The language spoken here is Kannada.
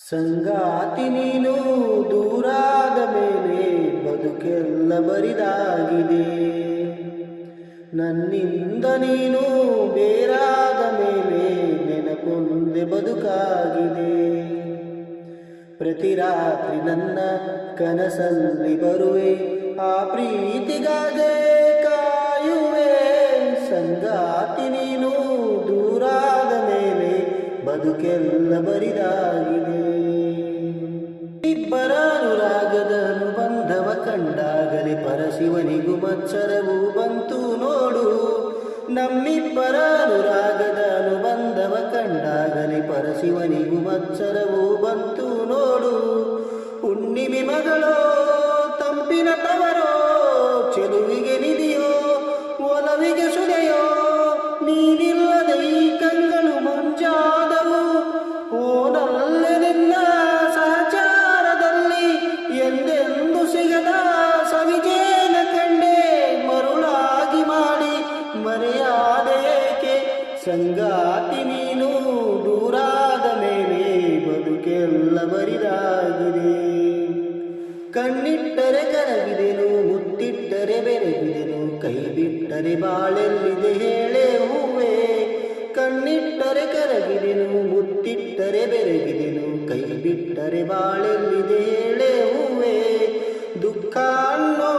ಸಂಗಾತಿ ನೀನು ದೂರಾದ ಮೇಲೆ ಬದುಕೆಲ್ಲ ಬರಿದಾಗಿದೆ. ನನ್ನಿಂದ ನೀನು ಬೇರಾದ ಮೇಲೆ ನೆನಪೊಂದೆ ಬದುಕಾಗಿದೆ. ಪ್ರತಿ ರಾತ್ರಿ ನನ್ನ ಕನಸಲ್ಲಿ ಬರುವೆ, ಆ ಪ್ರೀತಿಗಾಗೆ ಕಾಯುವೆ. ಸಂಗಾತಿ ನೀನು ದೂರಾದ ಮೇಲೆ ಬದುಕೆಲ್ಲ ಬರಿದಾಗಿದೆ. ಇಬ್ಬರ ಅನುರಾಗದ ಅನುಬಂಧವ ಕಂಡಾಗಲೇ ಪರಶಿವನಿಗೂ ಮತ್ಸರವು ಬಂತು ನೋಡು. ನಮ್ಮಿಬ್ಬರ ಅನುರಾಗದ ಅನುಬಂಧವ ಕಂಡಾಗಲೇ ಪರಶಿವನಿಗೂ ಮತ್ಸರವು ಬಂತು ನೋಡು. ಹುಣ್ಣಿಮೆ ಮಗಳೋ ತಂಪಿನ ತವರೋ, ಚೆಲುವಿಗೆ ನಿಧಿಯೋ ಒಲವಿಗೆ ಸುದೆಯೋ, ನೀನಿಲ್ಲದೆ ಈ ಕಂಗಳು ಮುಂಜಾದವು. ಓನಲ್ಲೇ ನಿನ್ನ ಸಹಚಾರದಲ್ಲಿ ಎಂದೆಂದು ಸಿಗದ ಸವಿಜೇನ ಕಂಡೆ. ಮರುಳಾಗಿ ಮಾಡಿ ಮರೆಯಾದೇಕೆ. ಸಂಗಾತಿ ನೀನು ದೂರಾದ ಮೇಲೆ ಬದುಕೆಲ್ಲ ಬರಿದಾಗಿದೆ. ಕಣ್ಣಿಟ್ಟರೆ ಕರಗಿದೆನು, ಮುತ್ತಿಟ್ಟರೆ ಬೆರಗಿದೆನು, ಕೈ ಬಿಟ್ಟರೆ ಬಾಳೆಲ್ಲಿದೆ ಹೇಳೆ ಹೂವೆ. ಕಣ್ಣಿಟ್ಟರೆ ಕರಗಿದೆನು, ಮುತ್ತಿಟ್ಟರೆ ಬೆರಗಿದೆನು, ಕೈ ಬಿಟ್ಟರೆ ಬಾಳೆಲ್ಲಿದೆ ಹೇಳೆ ಹೂವೆ. ದುಃಖ ಅನ್ನೋ